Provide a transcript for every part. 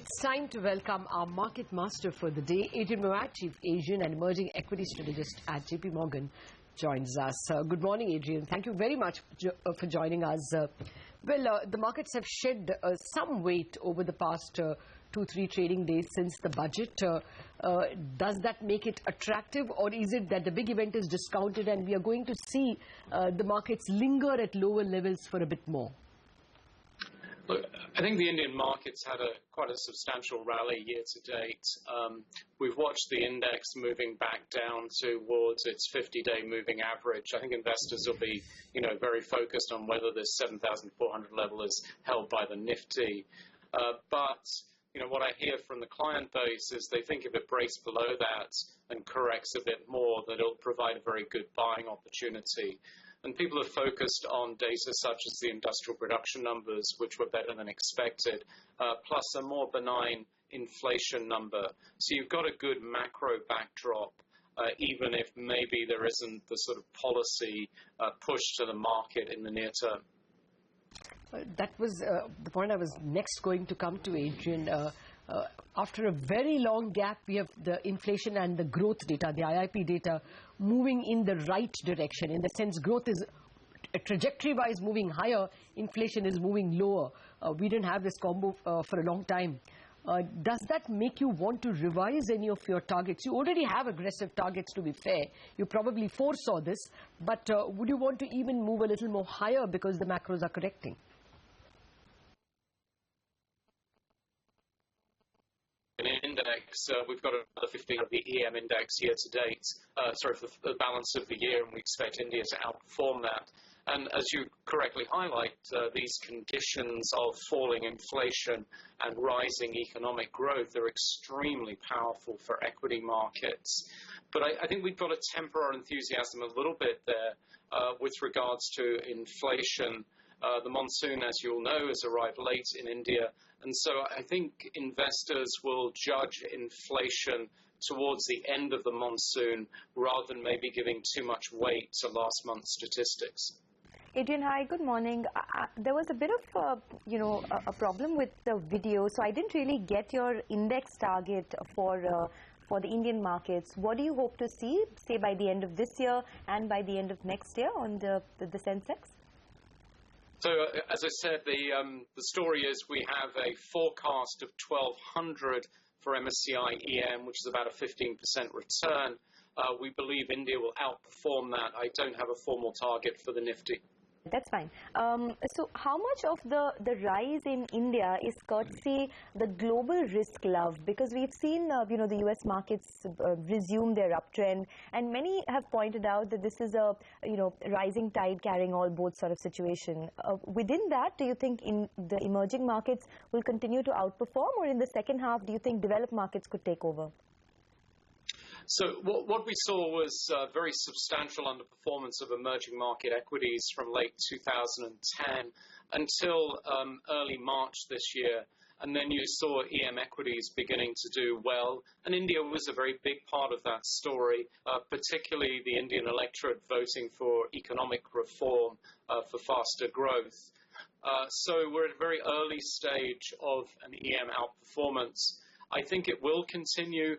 It's time to welcome our market master for the day, Adrian Mowat, Chief Asian and Emerging Equity Strategist at JPMorgan, joins us. Good morning, Adrian. Thank you very much for joining us. The markets have shed some weight over the past 2-3 trading days since the budget. Does that make it attractive, or is it that the big event is discounted and we are going to see the markets linger at lower levels for a bit more? Look, I think the Indian markets had quite a substantial rally year to date. We've watched the index moving back down towards its 50-day moving average. I think investors will be, very focused on whether this 7,400 level is held by the Nifty. But what I hear from the client base is they think if it breaks below that and corrects a bit more, that it'll provide a very good buying opportunity. And people are focused on data such as the industrial production numbers, which were better than expected, plus a more benign inflation number. So you've got a good macro backdrop, even if maybe there isn't the sort of policy push to the market in the near term. That was the point I was next going to come to, Adrian. After a very long gap, we have the inflation and the growth data, the IIP data, moving in the right direction. In the sense, growth is trajectory-wise moving higher, inflation is moving lower. We didn't have this combo for a long time. Does that make you want to revise any of your targets? You already have aggressive targets, to be fair. You probably foresaw this, but would you want to even move a little more higher because the macros are correcting? Index, we've got another 15 of the EM index year to date, for the balance of the year, and we expect India to outperform that. And as you correctly highlight, these conditions of falling inflation and rising economic growth are extremely powerful for equity markets. But I think we've got to temper our enthusiasm a little bit there with regards to inflation. The monsoon, as you'll know, has arrived late in India. And so I think investors will judge inflation towards the end of the monsoon rather than maybe giving too much weight to last month's statistics. Adrian, hi, good morning. There was a bit of, a problem with the video, so I didn't really get your index target for the Indian markets. What do you hope to see, say, by the end of this year and by the end of next year on the Sensex? So, as I said, the story is we have a forecast of 1,200 for MSCI EM, which is about a 15% return. We believe India will outperform that. I don't have a formal target for the Nifty. That's fine. So how much of the rise in India is courtesy the global risk love? Because we've seen, the U.S. markets resume their uptrend, and many have pointed out that this is a, rising tide carrying all boats sort of situation. Within that, do you think in the emerging markets will continue to outperform, or in the second half, do you think developed markets could take over? So what we saw was very substantial underperformance of emerging market equities from late 2010 until early March this year. And then you saw EM equities beginning to do well. And India was a very big part of that story, particularly the Indian electorate voting for economic reform for faster growth. So we're at a very early stage of an EM outperformance. I think it will continue.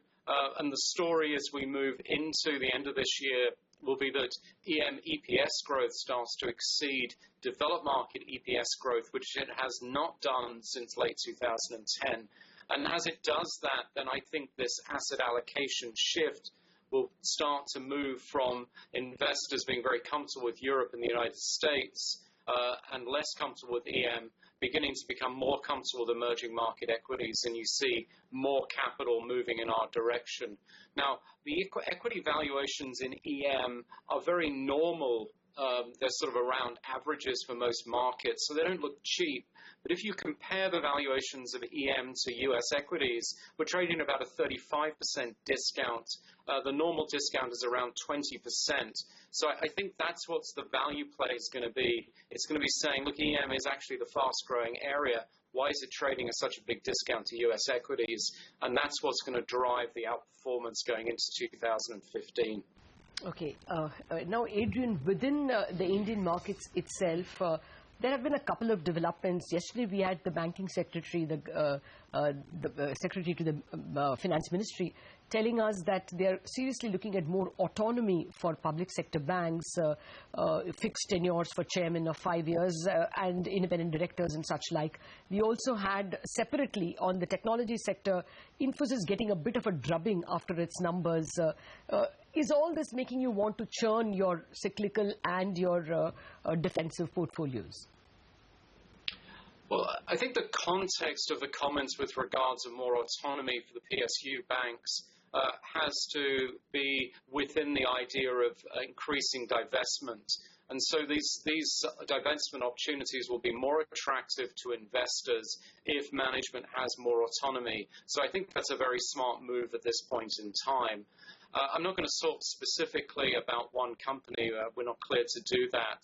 And the story as we move into the end of this year will be that EM EPS growth starts to exceed developed market EPS growth, which it has not done since late 2010. And as it does that, then I think this asset allocation shift will start to move from investors being very comfortable with Europe and the United States and less comfortable with EM, beginning to become more comfortable with emerging market equities, and you see more capital moving in our direction. Now, the equity valuations in EM are very normal. They're sort of around averages for most markets, so they don't look cheap. But if you compare the valuations of EM to U.S. equities, we're trading about a 35% discount. The normal discount is around 20%. So I think that's what the value play is going to be. It's going to be saying, look, EM is actually the fast-growing area. Why is it trading at such a big discount to U.S. equities? And that's what's going to drive the outperformance going into 2015. Okay. Now, Adrian, within the Indian markets itself, there have been a couple of developments. Yesterday, we had the banking secretary, the the Secretary to the Finance Ministry, telling us that they're seriously looking at more autonomy for public sector banks, fixed tenures for chairmen of 5 years, and independent directors and such like. We also had separately on the technology sector, Infosys getting a bit of a drubbing after its numbers. Is all this making you want to churn your cyclical and your defensive portfolios? Well, I think the context of the comments with regards to more autonomy for the PSU banks has to be within the idea of increasing divestment. And so these divestment opportunities will be more attractive to investors if management has more autonomy. So I think that's a very smart move at this point in time. I'm not going to talk specifically about one company. We're not clear to do that.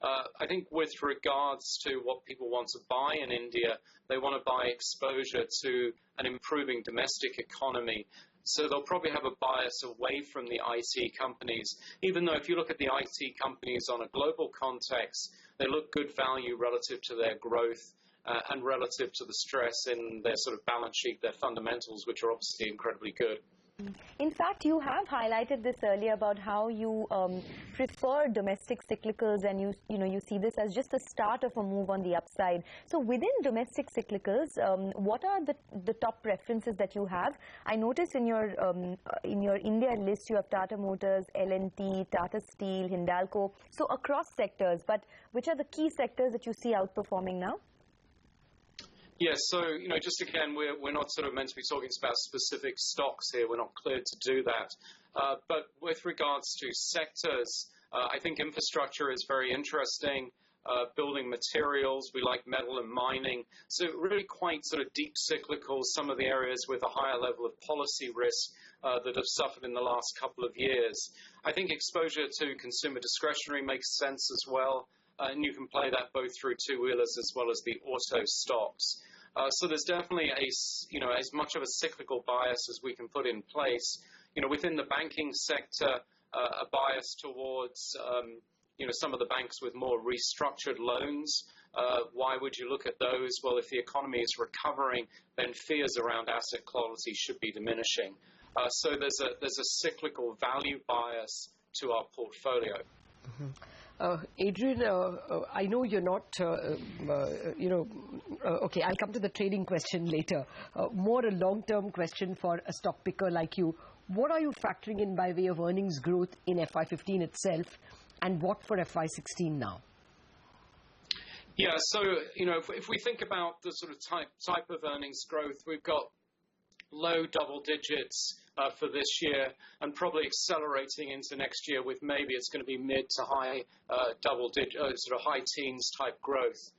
I think with regards to what people want to buy in India, they want to buy exposure to an improving domestic economy. So they'll probably have a bias away from the IT companies, even though if you look at the IT companies on a global context, they look good value relative to their growth and relative to the stress in their sort of balance sheet, their fundamentals, which are obviously incredibly good. In fact, you have highlighted this earlier about how you prefer domestic cyclicals, and you see this as just the start of a move on the upside. So within domestic cyclicals, what are the top preferences that you have? I noticed in your India list you have Tata Motors, L&T, Tata Steel, Hindalco. So across sectors, but which are the key sectors that you see outperforming now? Yes, so, just again, we're not sort of meant to be talking about specific stocks here. We're not cleared to do that. But with regards to sectors, I think infrastructure is very interesting. Building materials, we like metal and mining. So really quite sort of deep cyclical, some of the areas with a higher level of policy risk that have suffered in the last couple of years. I think exposure to consumer discretionary makes sense as well. And you can play that both through two-wheelers as well as the auto stocks. So there's definitely as much of a cyclical bias as we can put in place. Within the banking sector, a bias towards, some of the banks with more restructured loans. Why would you look at those? Well, if the economy is recovering, then fears around asset quality should be diminishing. So there's a cyclical value bias to our portfolio. Mm-hmm. Adrian, I know you're not, okay, I'll come to the trading question later. More a long-term question for a stock picker like you. What are you factoring in by way of earnings growth in FY15 itself, and what for FY16 now? Yeah, so, if we think about the sort of type of earnings growth, we've got low double digits for this year, and probably accelerating into next year with maybe it's going to be mid to high double digit, sort of high teens type growth,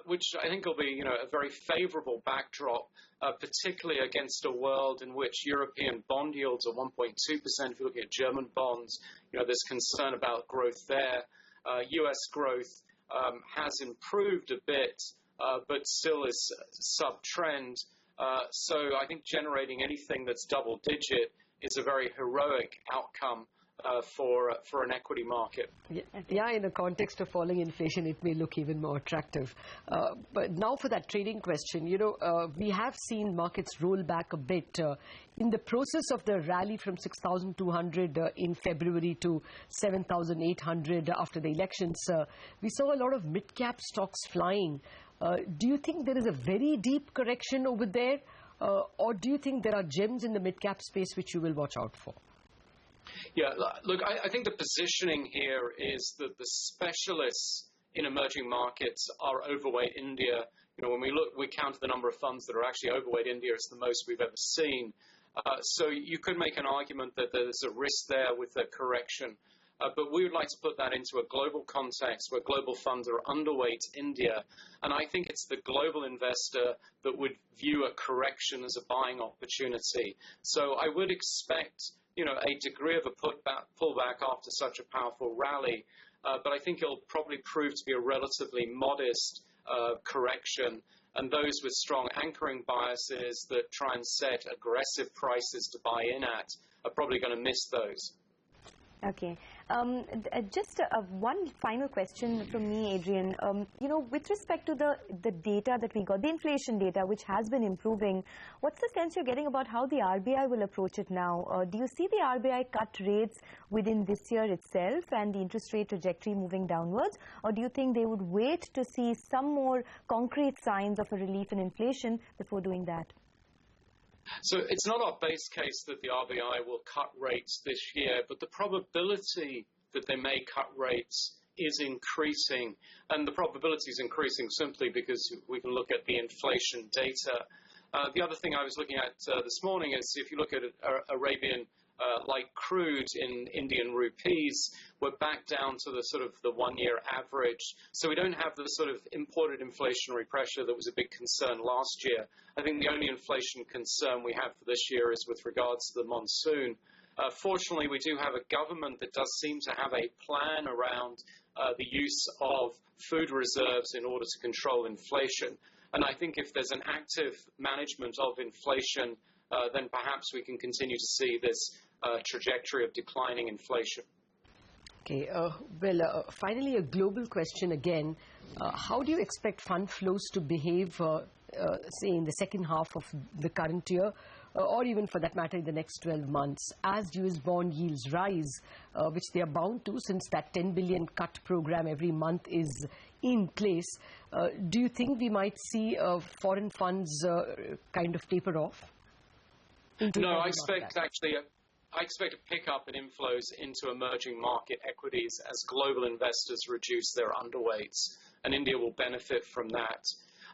which I think will be, a very favorable backdrop, particularly against a world in which European bond yields are 1.2%. If you look at German bonds, there's concern about growth there. U.S. growth has improved a bit, but still is sub-trend. So I think generating anything that's double-digit is a very heroic outcome for an equity market. Yeah, in the context of falling inflation, it may look even more attractive. But now for that trading question, we have seen markets roll back a bit. In the process of the rally from 6,200 in February to 7,800 after the elections, we saw a lot of mid-cap stocks flying. Do you think there is a very deep correction over there, or do you think there are gems in the mid-cap space which you will watch out for? Yeah, look, I think the positioning here is that the specialists in emerging markets are overweight India. When we count the number of funds that are actually overweight India, it's the most we've ever seen. So you could make an argument that there's a risk there with the correction. But we would like to put that into a global context where global funds are underweight India. And I think it's the global investor that would view a correction as a buying opportunity. So I would expect, a degree of a pullback after such a powerful rally. But I think it'll probably prove to be a relatively modest correction. And those with strong anchoring biases that try and set aggressive prices to buy in at are probably going to miss those. Okay. Just one final question from me, Adrian. With respect to the data that we got, the inflation data, which has been improving, what's the sense you're getting about how the RBI will approach it now? Do you see the RBI cut rates within this year itself and the interest rate trajectory moving downwards? Or do you think they would wait to see some more concrete signs of a relief in inflation before doing that? So it's not our base case that the RBI will cut rates this year, but the probability that they may cut rates is increasing. And the probability is increasing simply because we can look at the inflation data. The other thing I was looking at this morning is if you look at Arabian light crude in Indian rupees, we're back down to the sort of the one-year average. So we don't have the sort of imported inflationary pressure that was a big concern last year. I think the only inflation concern we have for this year is with regards to the monsoon. Fortunately, we do have a government that does seem to have a plan around the use of food reserves in order to control inflation. And I think if there's an active management of inflation, then perhaps we can continue to see this trajectory of declining inflation. Okay, finally a global question again. How do you expect fund flows to behave, say, in the second half of the current year, or even for that matter in the next 12 months, as US bond yields rise, which they are bound to since that 10 billion cut program every month is in place? Do you think we might see foreign funds kind of taper off? No, I expect a pickup in inflows into emerging market equities as global investors reduce their underweights, and India will benefit from that.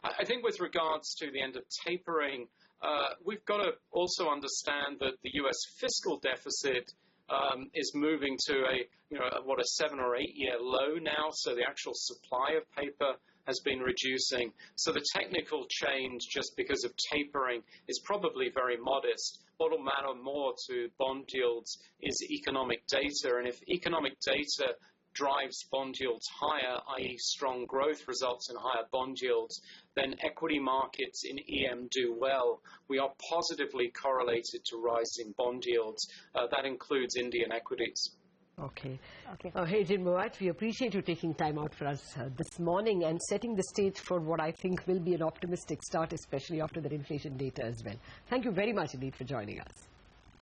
I think with regards to the end of tapering, we've got to also understand that the U.S. fiscal deficit is moving to a 7 or 8 year low now, so the actual supply of paper has been reducing. So the technical change, just because of tapering, is probably very modest. What will matter more to bond yields is economic data, and if economic data drives bond yields higher, i.e. strong growth results in higher bond yields, then equity markets in EM do well. We are positively correlated to rising bond yields. That includes Indian equities. Okay. Adrian Mowat, we appreciate you taking time out for us this morning and setting the stage for what I think will be an optimistic start, especially after that inflation data as well. Thank you very much indeed for joining us.